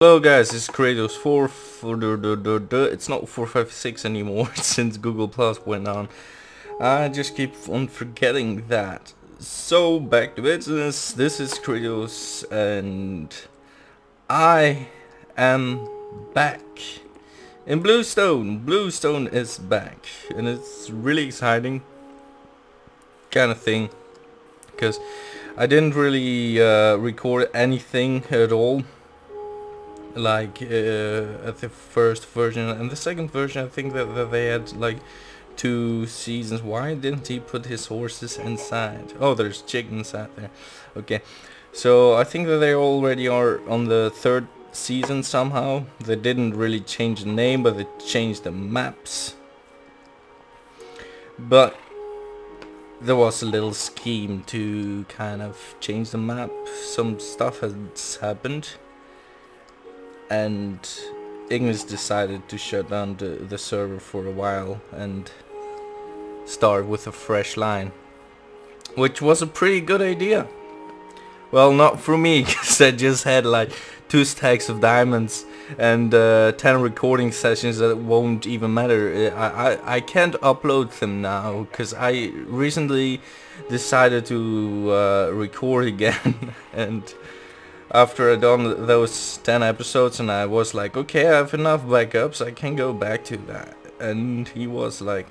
Hello guys, it's kreatos 4 it's not 456 anymore since Google Plus went on. I just keep on forgetting that. So back to business. This is kreatos and I am back in Bluestone. Bluestone is back and it's really exciting kind of thing because I didn't really record anything at all. Like at the first version and the second version, I think that they had like 2 seasons. Why didn't he put his horses inside? Oh, there's chickens out there. Okay, so I think that they already are on the 3rd season somehow. They didn't really change the name, but they changed the maps. But there was a little scheme to kind of change the map. Some stuff has happened, and MrIkniz decided to shut down the server for a while and start with a fresh line, which was a pretty good idea. Well, not for me, because I just had like 2 stacks of diamonds and 10 recording sessions that won't even matter. I can't upload them now because I recently decided to record again and after I done those 10 episodes, and I was like, okay, I have enough backups, I can go back to that. And he was like,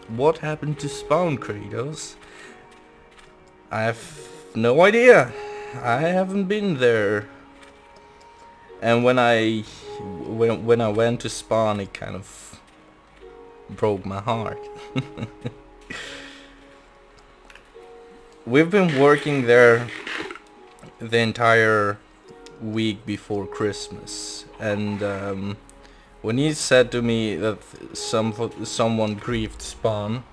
what happened to spawn, kreatos? I have no idea. I haven't been there. And when I went to spawn, it kind of broke my heart. We've been working there the entire week before Christmas, and when he said to me that someone griefed spawn,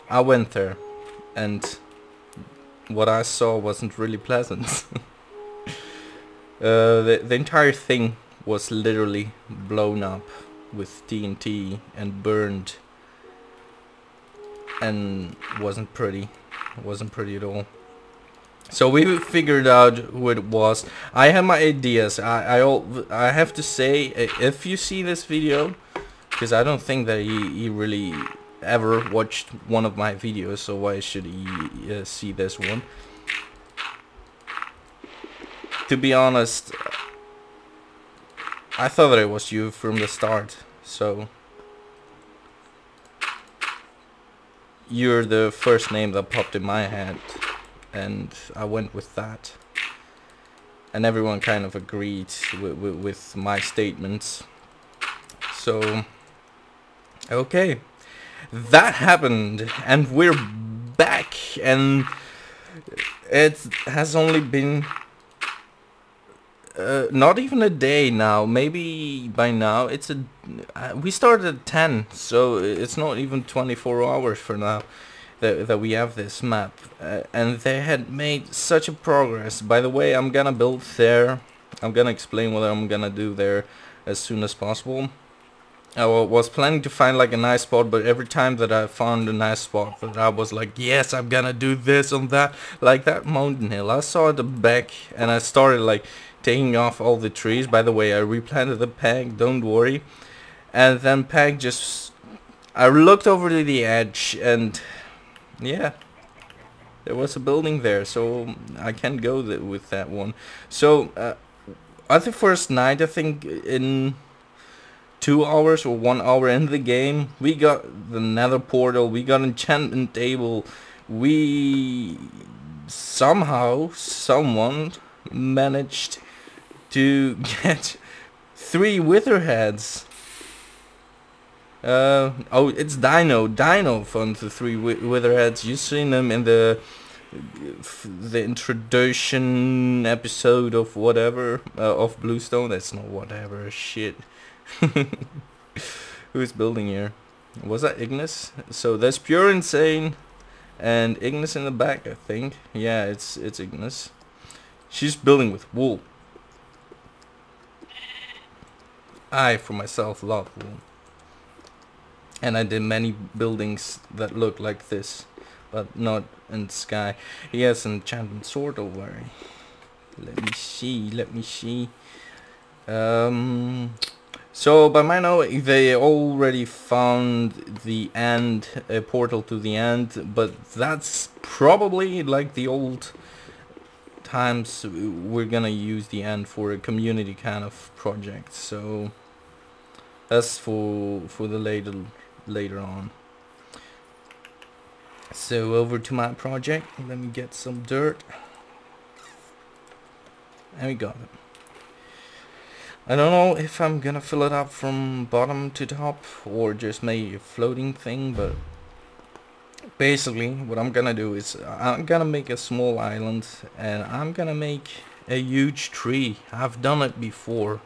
I went there, and what I saw wasn't really pleasant. The entire thing was literally blown up with TNT and burned, and wasn't pretty at all. So we figured out who it was. I had my ideas. I have to say, if you see this video, because I don't think that he really ever watched one of my videos, so why should he see this one? To be honest, I thought that it was you from the start, so you're the first name that popped in my head. And I went with that, and everyone kind of agreed with my statements. So okay, that happened, and we're back, and it has only been not even a day now. Maybe by now it's we started at 10, so it's not even 24 hours for now that we have this map, and they had made such a progress. By the way, I'm gonna build there. I'm gonna explain what I'm gonna do there as soon as possible. I was planning to find like a nice spot, but every time that I found a nice spot that I was like, yes, I'm gonna do this on that, like that mountain hill, I saw at the back, and I started like taking off all the trees. By the way, I replanted the peg, don't worry. And then peg just, I looked over to the edge, and yeah, there was a building there, so I can't go with that one. So at the first night, I think in 2 hours or 1 hour in the game, we got the nether portal, we got enchantment table, we someone managed to get 3 wither heads. Oh, it's Dino found the 3 witherheads. You've seen them in the introduction episode of whatever, of Bluestone. That's not whatever, shit. Who's building here? Was that MrIkniz? So that's pure insane, and MrIkniz in the back, I think. Yeah, it's MrIkniz. She's building with wool. I for myself love wool. And I did many buildings that look like this, but not in the sky. He has an enchantment sword, don't worry. Let me see. So by my know, they already found the end, a portal to the end, but that's probably like the old times. We're gonna use the end for a community kind of project, so that's for the later on. So over to my project. Let me get some dirt, and we got it. I don't know if I'm gonna fill it up from bottom to top or just make a floating thing, but basically what I'm gonna do is I'm gonna make a small island and I'm gonna make a huge tree. I've done it before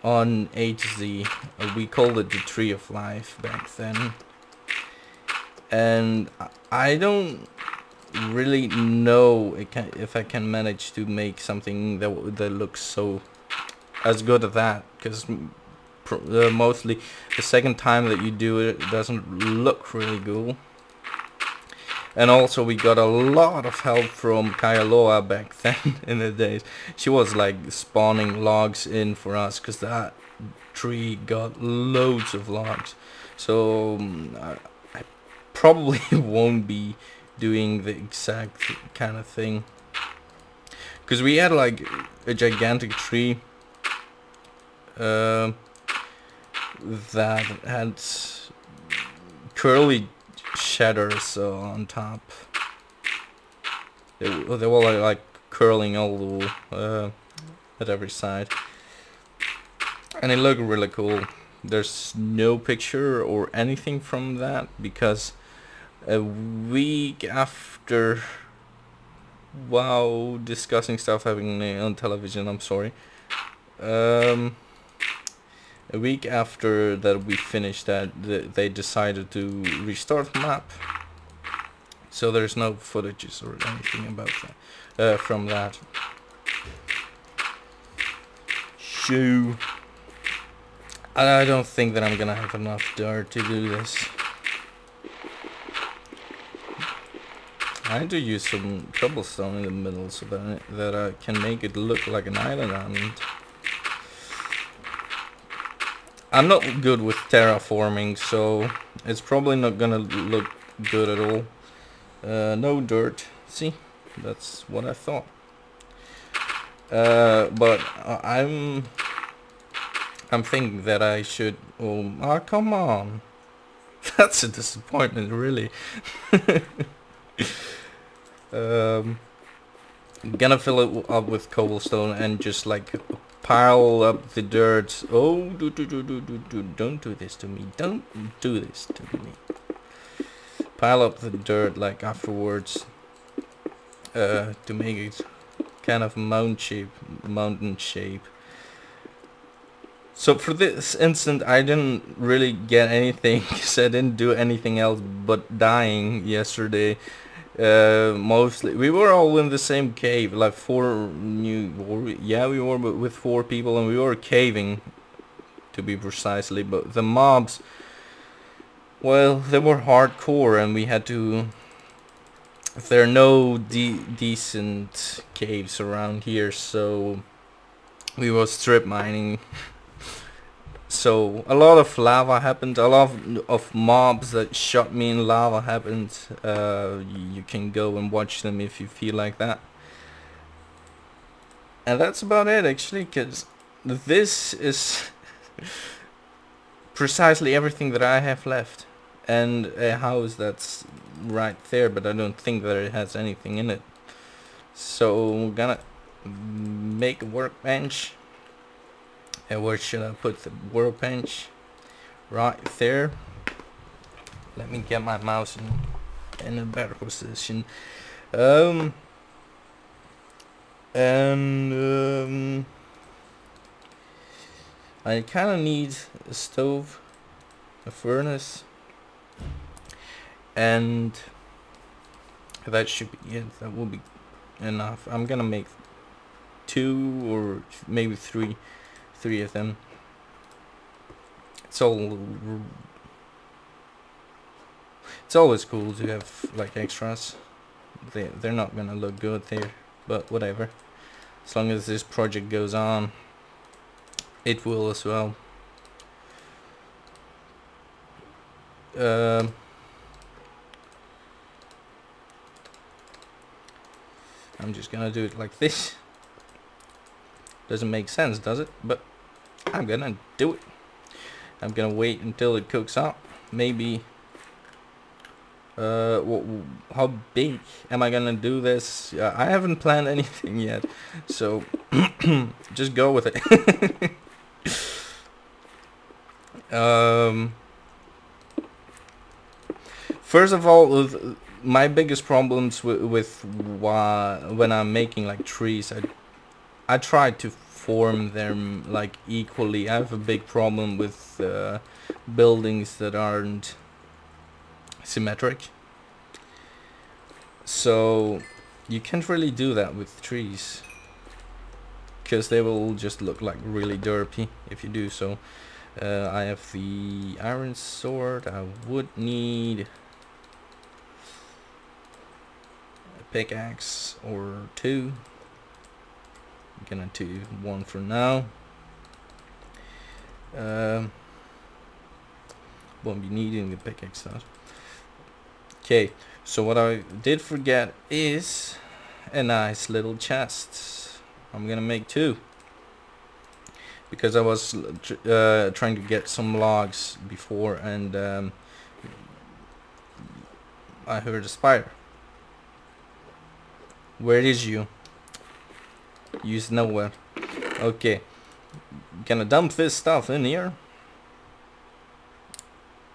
on HZ. We called it the Tree of Life back then, and I don't really know if I can manage to make something that looks so as good as that, because mostly the second time that you do it, it doesn't look really cool. And also we got a lot of help from Kaialoa back then in the days. She was like spawning logs in for us, because that tree got loads of logs. So I probably won't be doing the exact kind of thing, because we had like a gigantic tree that had curly shadows on top. They were like curling all at every side, and it looked really cool. There's no picture or anything from that, because a week after, wow, discussing stuff happening on television, I'm sorry. A week after that we finished that, they decided to restart the map, so there's no footages or anything about that from that. So I don't think that I'm gonna have enough dirt to do this. I need to use some cobblestone in the middle so that I can make it look like an island. I'm not good with terraforming, so it's probably not gonna look good at all. No dirt. See, that's what I thought. But I'm thinking that I should. Oh, come on! That's a disappointment, really. I'm gonna fill it up with cobblestone and just like pile up the dirt. Oh, don't do this to me. Don't do this to me. Pile up the dirt like afterwards to make it kind of mountain shape. So for this instant I didn't really get anything, because I didn't do anything else but dying yesterday. Mostly we were all in the same cave, like we were with 4 people, and we were caving, to be precisely, but the mobs, well, they were hardcore, and we had to, there are no decent caves around here, so we were strip mining. So a lot of lava happened, a lot of mobs that shot me in lava happened. You can go and watch them if you feel like that. And that's about it, actually, because this is precisely everything that I have left. And a house that's right there, but I don't think that it has anything in it. So I'm gonna make a workbench. And where should I put the workbench? Right there. Let me get my mouse in a better position. I kind of need a stove, a furnace, and that should be it. That will be enough. I'm gonna make 2 or maybe 3 of them. It's always cool to have like extras. They're not gonna look good there, but whatever. As long as this project goes on, it will as well. I'm just gonna do it like this. Doesn't make sense, does it? But I'm gonna do it. I'm gonna wait until it cooks up. Maybe how big am I gonna do this? I haven't planned anything yet, so just go with it. First of all, my biggest problems with when I'm making like trees, I try to form them like equally. I have a big problem with buildings that aren't symmetric, so you can't really do that with trees because they will just look like really derpy if you do so. I have the iron sword. I would need a pickaxe or two. I'm gonna do one for now. Won't be needing the pickaxe though. Okay, so what I did forget is a nice little chest. I'm gonna make two because I was trying to get some logs before, and I heard a spider. Where is you? You's nowhere. Okay, gonna dump this stuff in here,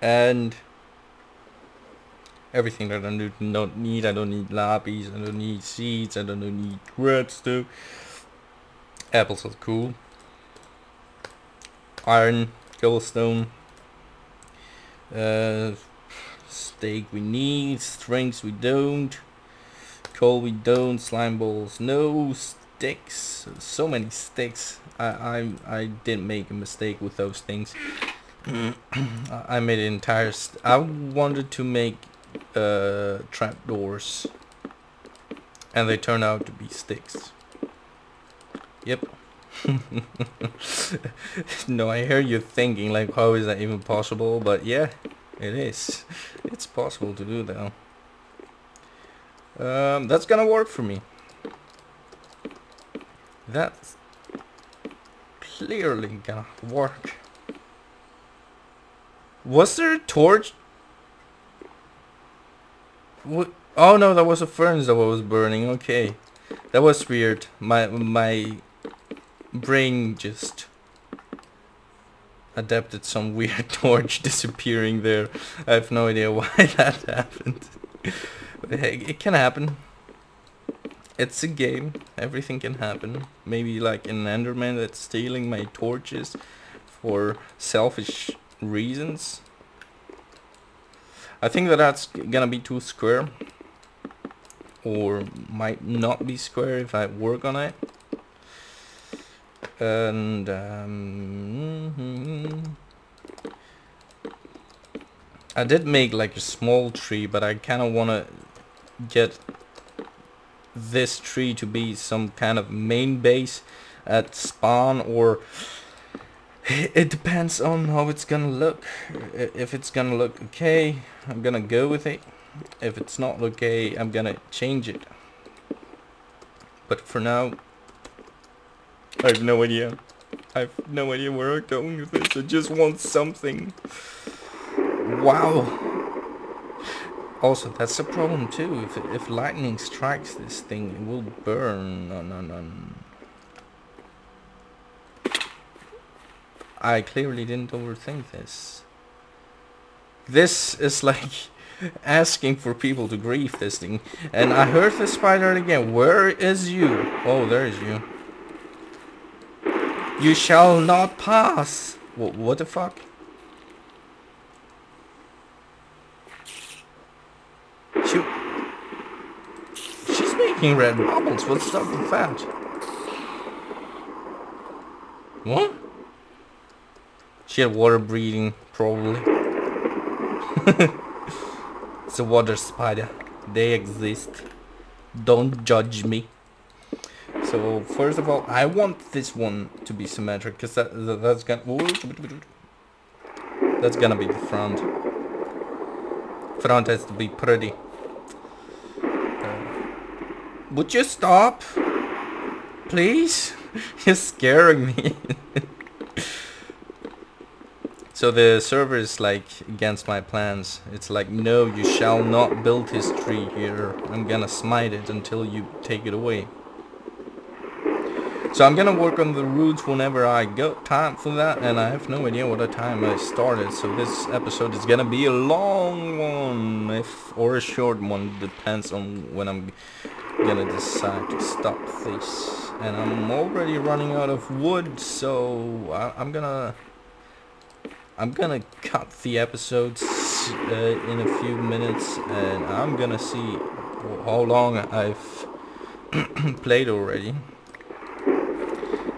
and everything that I don't need. I don't need lapis, I don't need seeds, I don't need redstone. Apples are cool. Iron, cobblestone, steak we need, strings we don't, coal we don't, slime balls no, sticks, so many sticks. I didn't make a mistake with those things. I made an entire I wanted to make trapdoors, and they turned out to be sticks. Yep. No, I hear you thinking like, how is that even possible? But yeah, it is. It's possible to do that. That's gonna work for me. That's clearly gonna work. Was there a torch? What? Oh no, that was a furnace that was burning. Okay, that was weird. My brain just adapted some weird torch disappearing there. I have no idea why that happened. But hey, it can happen. It's a game. Everything can happen. Maybe like an Enderman that's stealing my torches for selfish reasons. I think that's gonna be too square, or might not be square if I work on it. And I did make like a small tree, but I kind of want to get this tree to be some kind of main base at spawn, or it depends on how it's gonna look. If it's gonna look okay, I'm gonna go with it. If it's not okay, I'm gonna change it. But for now, I have no idea. I have no idea where I'm going with this. I just want something. Wow. Also, that's a problem too. If lightning strikes this thing, it will burn. No. I clearly didn't overthink this. This is like asking for people to grief this thing. And I heard the spider again. Where is you? Oh, there is you. You shall not pass. What the fuck? She's making red bubbles. What's up with that? What? She had water breathing, probably. It's a water spider. They exist. Don't judge me. So first of all, I want this one to be symmetric, because that's gonna be the front. Front has to be pretty. Would you stop, please? You're scaring me. So the server is like against my plans. It's like, no, you shall not build this tree here. I'm gonna smite it until you take it away. So I'm gonna work on the roots whenever I got time for that, and I have no idea what the time I started. So this episode is gonna be a long one, or a short one, depends on when I'm gonna decide to stop this. And I'm already running out of wood, so I'm gonna cut the episodes in a few minutes, and I'm gonna see how long I've played already,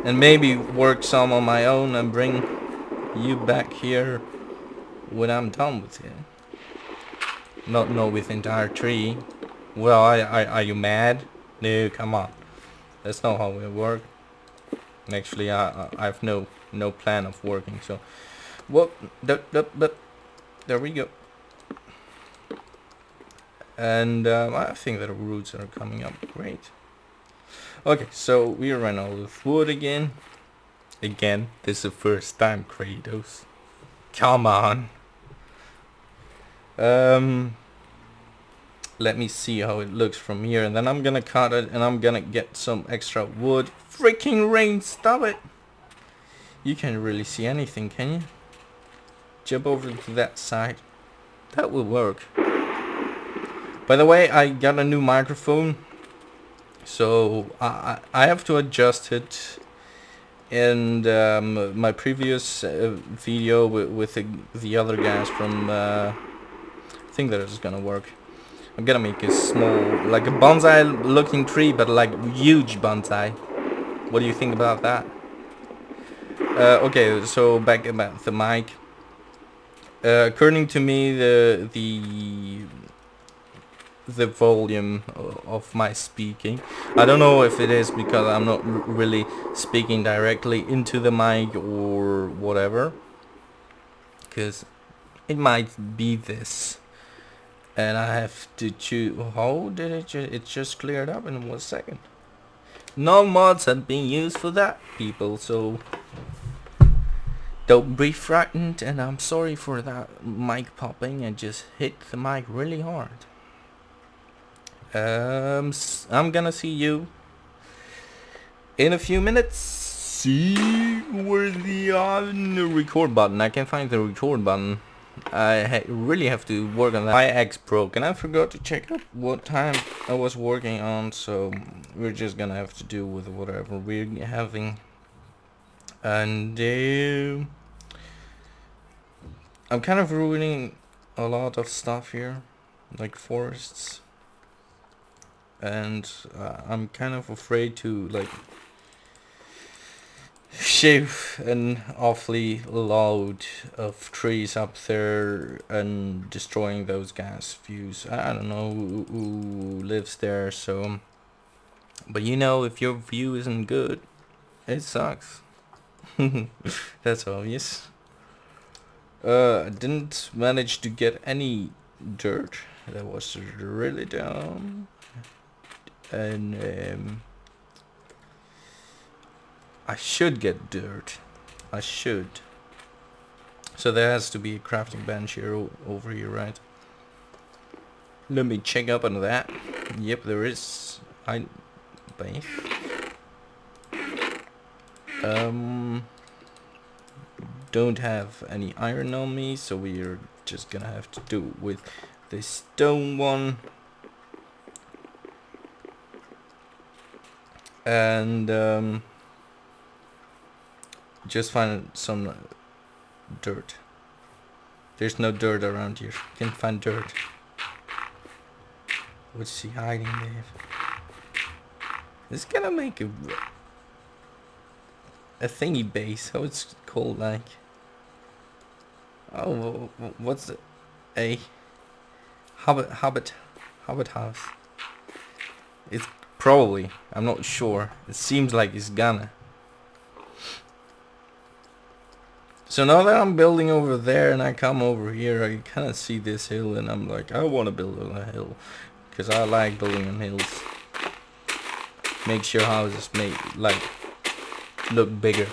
and maybe work some on my own and bring you back here when I'm done with it. Not with the entire tree. Well, are you mad? No, come on. That's not how it works. Actually, I've no plan of working, so. Well, there we go. And I think that the roots are coming up great. Okay, so we ran out of wood again. Again, this is the first time, Kratos. Come on. Let me see how it looks from here, and then I'm gonna cut it, and I'm gonna get some extra wood. Freaking rain, stop it! You can't really see anything, can you? Jump over to that side. That will work. By the way, I got a new microphone, so I have to adjust it. And my previous video with the other guys from I think that is gonna work. I'm gonna make a small, like a bonsai looking tree, but like huge bonsai. What do you think about that? Okay, so back about the mic. According to me, the volume of my speaking, I don't know if it is because I'm not really speaking directly into the mic or whatever, because it might be this, and I have to choose. How did it just cleared up in 1 second? No mods have been used for that, people, so don't be frightened, and I'm sorry for that mic popping. and just hit the mic really hard. I'm gonna see you in a few minutes. See where's the record button? I can't find the record button. I really have to work on that. My X broke, and I forgot to check up what time I was working on, so we're just gonna have to do with whatever we're having. And I'm kind of ruining a lot of stuff here, like forests, and I'm kind of afraid to like shave an awfully load of trees up there and destroying those gas views. I don't know who lives there, so, but you know, if your view isn't good, it sucks. That's obvious. I didn't manage to get any dirt. That was really dumb. And I should get dirt. I should. So there has to be a crafting bench here over here, right? Let me check up on that. Yep, there is. Don't have any iron on me, so we're just gonna have to do it with the stone one. And just find some dirt. There's no dirt around here. Can't find dirt. What's he hiding there? It's gonna make a thingy base. How it's called, like? Oh, what's it? A hobbit house. It's Probably. I'm not sure. It seems like it's gonna. So now that I'm building over there and I come over here, I kind of see this hill and I'm like, I want to build on a hill. Because I like building on hills. Makes your houses look bigger.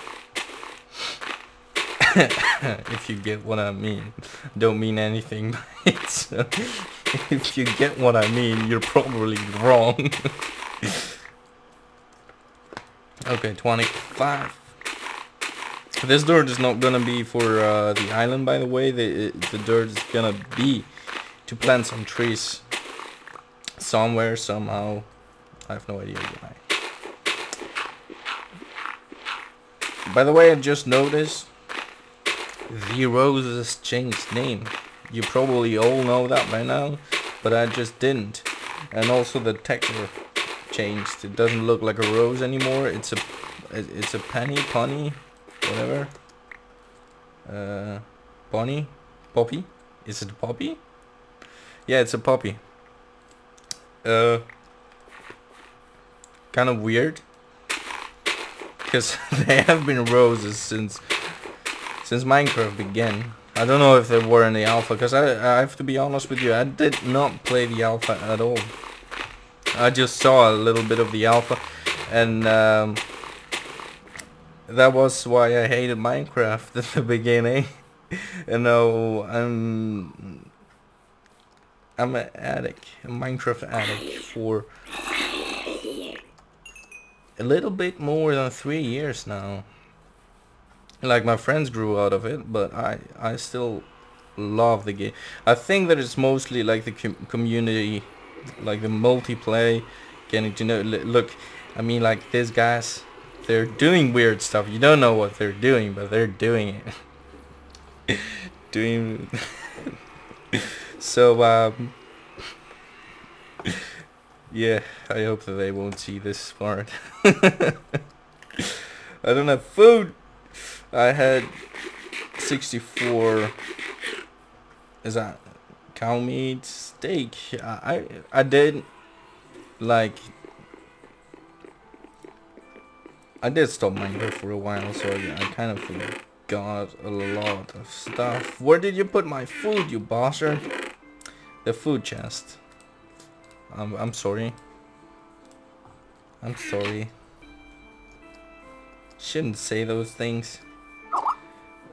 If you get what I mean. Don't mean anything by it. So if you get what I mean, you're probably wrong. Okay, 25. This dirt is not gonna be for the island, by the way. The dirt is gonna be to plant some trees somewhere, somehow. I have no idea why. By the way, I just noticed the roses changed name. You probably all know that by now, but I just didn't. And also the texture changed. It doesn't look like a rose anymore. It's a punny, whatever. Bunny, poppy. Is it a poppy? Yeah, it's a poppy. Kind of weird, because they have been roses since Minecraft began. I don't know if they were in the alpha, because I have to be honest with you, I did not play the alpha at all. I just saw a little bit of the alpha, and that was why I hated Minecraft at the beginning. And now I'm an addict, a Minecraft addict for a little bit more than 3 years now. Like, my friends grew out of it, but I still love the game. I think that it's mostly like the community, like the multiplayer, getting to know. Look, I mean, like, these guys, they're doing weird stuff. You don't know what they're doing, but they're doing it. So yeah, I hope that they won't see this part. I don't have food. I had 64. Is that cow meat steak? I did like. I did stop Minecraft for a while, so I kind of forgot a lot of stuff. Where did you put my food, you bastard? The food chest. I'm sorry. I'm sorry. Shouldn't say those things.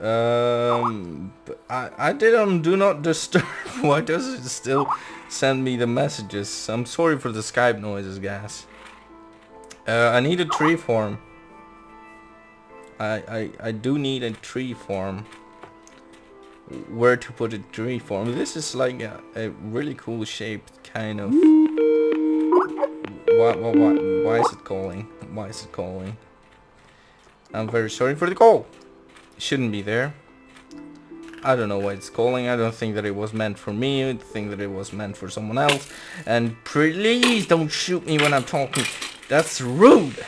I did on Do Not Disturb. Why does it still send me the messages? I'm sorry for the Skype noises, guys. I need a tree farm. I do need a tree farm. Where to put a tree farm? This is like a really cool shaped kind of. Why is it calling? Why is it calling? I'm very sorry for the call. It shouldn't be there. I don't know why it's calling. I don't think that it was meant for me. I think that it was meant for someone else. And please don't shoot me when I'm talking. That's rude.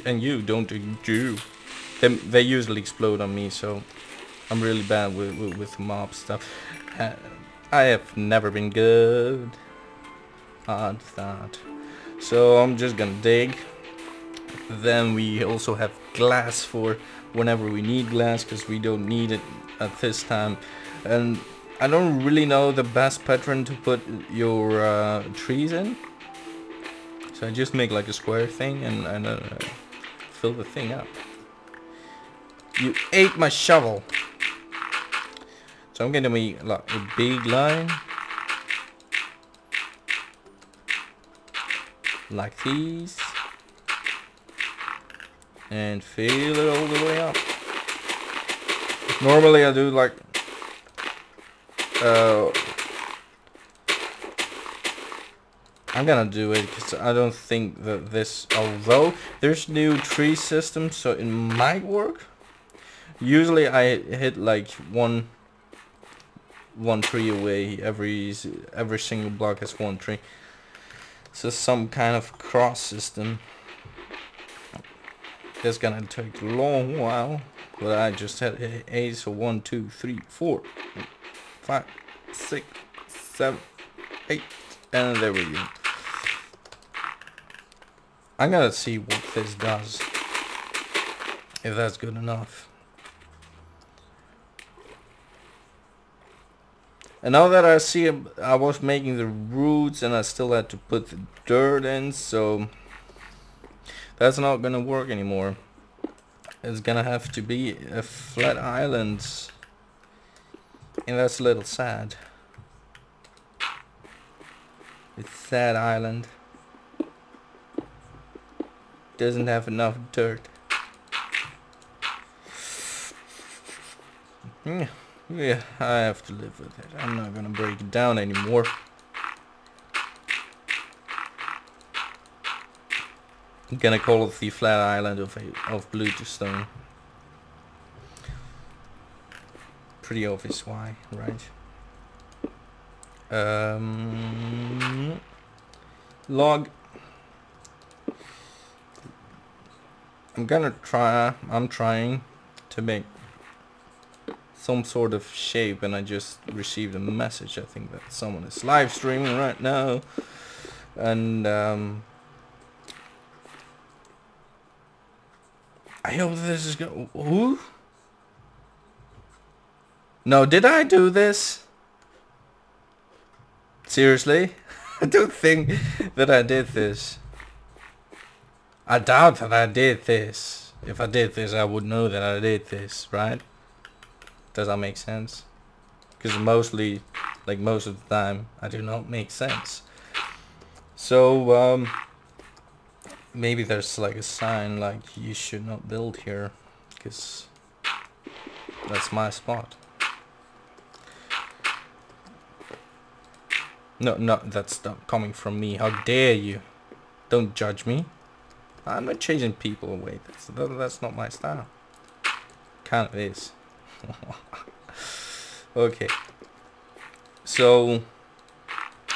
And you don't do. They usually explode on me, so I'm really bad with mob stuff. I have never been good at that. So I'm just gonna dig. Then we also have glass for whenever we need glass, because we don't need it at this time. And I don't really know the best pattern to put your trees in. So I just make like a square thing and fill the thing up. You ate my shovel. So I'm gonna make like a big line. Like these. And fill it all the way up. Normally I do like I'm gonna do it because I don't think that this, although there's new tree system, so it might work. Usually I hit like one tree away. Every single block has one tree. So some kind of cross system. It's gonna take a long while, but I just had 8, so 1, 2, 3, 4, 5, 6, 7, 8, and there we go. I'm gonna see what this does. If that's good enough. And now that I see, I was making the roots and I still had to put the dirt in, so that's not gonna work anymore. It's gonna have to be a flat island, and that's a little sad. It's sad island. Doesn't have enough dirt. Yeah, I have to live with it. I'm not gonna break it down anymore. I'm gonna call it the flat island of Bluestone. Pretty obvious why, right? Log. I'm trying to make some sort of shape, and I just received a message. I think that someone is live streaming right now, and I hope this is going. Who? No, did I do this? Seriously? I don't think that I did this. I doubt that I did this. If I did this, I would know that I did this, right? Does that make sense? Because mostly, like most of the time, I do not make sense. So, maybe there's like a sign like you should not build here, because that's my spot. No, that's not coming from me. How dare you? Don't judge me. I'm not chasing people away. That's not my style. Kind of is. Okay. So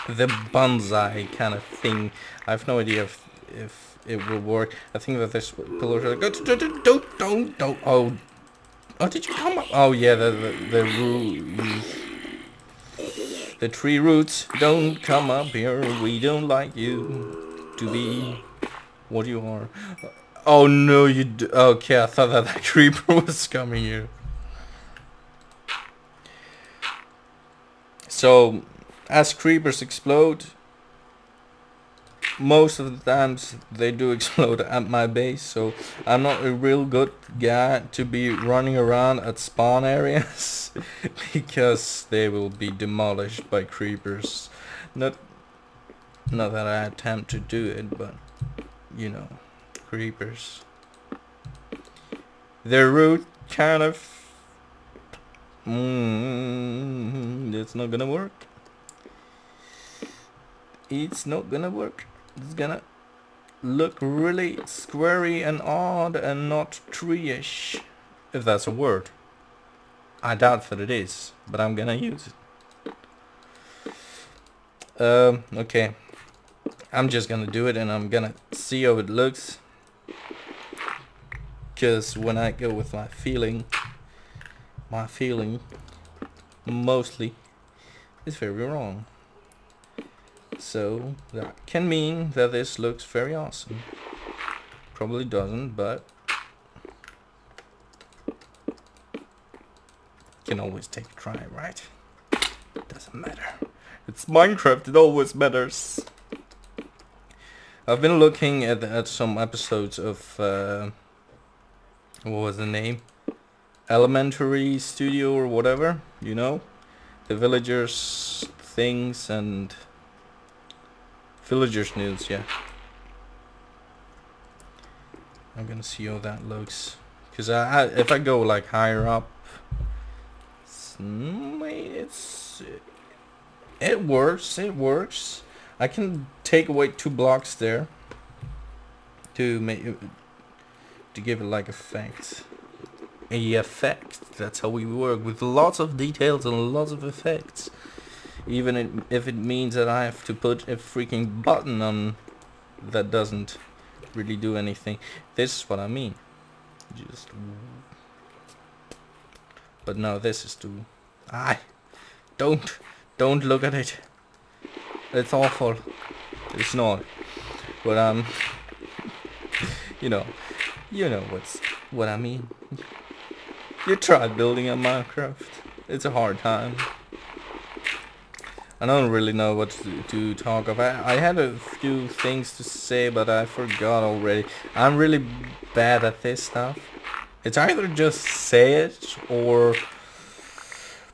the bonsai kind of thing. I have no idea if it will work. I think that this pillar should go. Don't. Oh, did you come up? Oh yeah, the roots. The tree roots, don't come up here. We don't like you to be what you are. Oh no, you do. Okay, I thought that the creeper was coming here. So, as creepers explode, most of the times they do explode at my base, so I'm not a real good guy to be running around at spawn areas because they will be demolished by creepers. Not that I attempt to do it, but you know, creepers. Their root kind of it's not gonna work. It's not gonna work. It's gonna look really squarey and odd and not tree-ish, if that's a word. I doubt that it is, but I'm gonna use it. Okay. I'm just gonna do it and I'm gonna see how it looks. Because when I go with my feeling mostly is very wrong. So that can mean that this looks very awesome. Probably doesn't, but can always take a try, right? Doesn't matter. It's Minecraft, it always matters. I've been looking at some episodes of what was the name? Elementary Studio or whatever, you know? The villagers things and villagers news, yeah. I'm gonna see how that looks. Cause if I go like higher up, it works. I can take away 2 blocks there to make it, to give it like effect. A effect. That's how we work, with lots of details and lots of effects. Even if it means that I have to put a freaking button on that doesn't really do anything. This is what I mean. Just. But no, this is too. Don't look at it. It's awful. It's not. But You know, what I mean. You try building a Minecraft. It's a hard time. I don't really know what to talk about. I had a few things to say, but I forgot already. I'm really bad at this stuff. It's either just say it or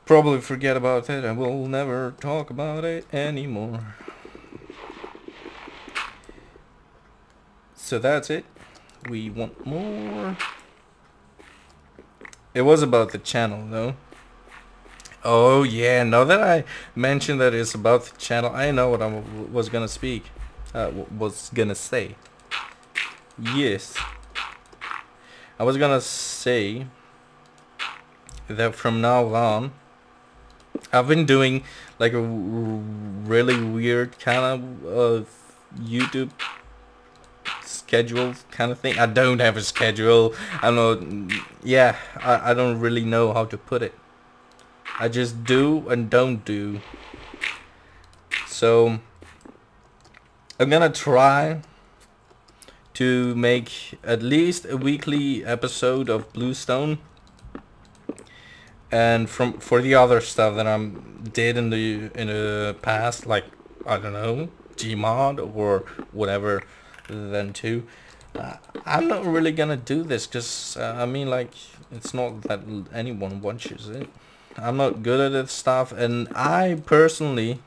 probably forget about it and we'll never talk about it anymore. So that's it. We want more. It was about the channel though. Oh yeah, now that I mentioned that it's about the channel, I know what I was gonna speak. Was gonna say. Yes. I was gonna say that from now on, I've been doing like a really weird kind of YouTube schedule kind of thing. I don't have a schedule. I don't know. Yeah, I don't really know how to put it. I just do and don't do. So I'm gonna try to make at least a weekly episode of Bluestone, and for the other stuff that I did in the past, like I don't know, Gmod or whatever, then too. I'm not really gonna do this because I mean, like, it's not that anyone watches it. I'm not good at this stuff, and I personally,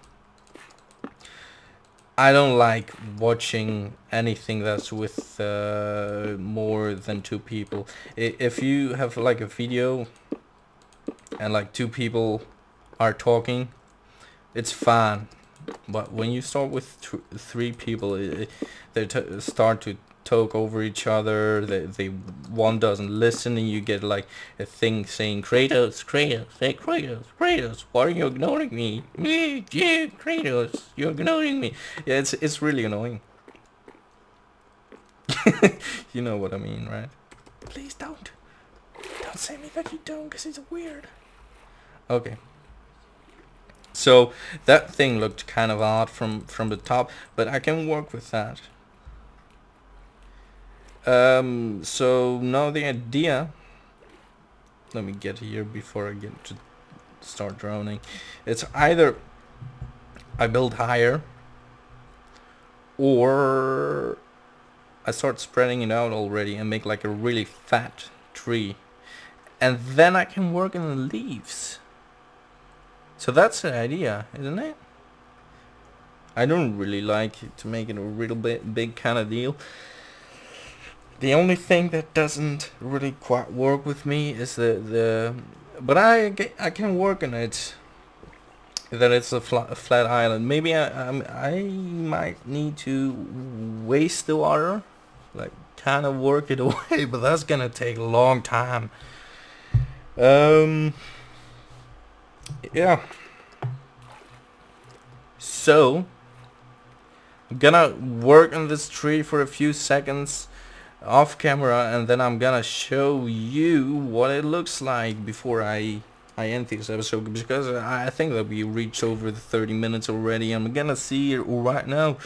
I don't like watching anything that's with more than 2 people. If you have like a video and like 2 people are talking, it's fine. But when you start with 3 people, they start to talk over each other. They one doesn't listen, and you get like a thing saying kreatos, hey kreatos, why are you ignoring me? Yeah, kreatos, you're ignoring me. Yeah, it's really annoying. You know what I mean, right? Please don't say me that you don't, because it's weird. Okay. So that thing looked kind of odd from the top, but I can work with that. So now the idea, let me get here before I get to start droning. It's either I build higher or I start spreading it out already and make like a really fat tree, and then I can work on the leaves. So that's the idea, isn't it? I don't really like to make it a real big kind of deal. The only thing that doesn't really quite work with me is but I can work on it. That it's a flat island. Maybe I might need to waste the water, like kind of work it away, but that's gonna take a long time. Yeah. So I'm gonna work on this tree for a few seconds off camera, and then I'm gonna show you what it looks like before I end this episode, because I think that we reached over the 30 minutes already. I'm gonna see it right now.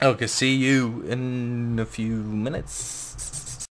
Okay, see you in a few minutes.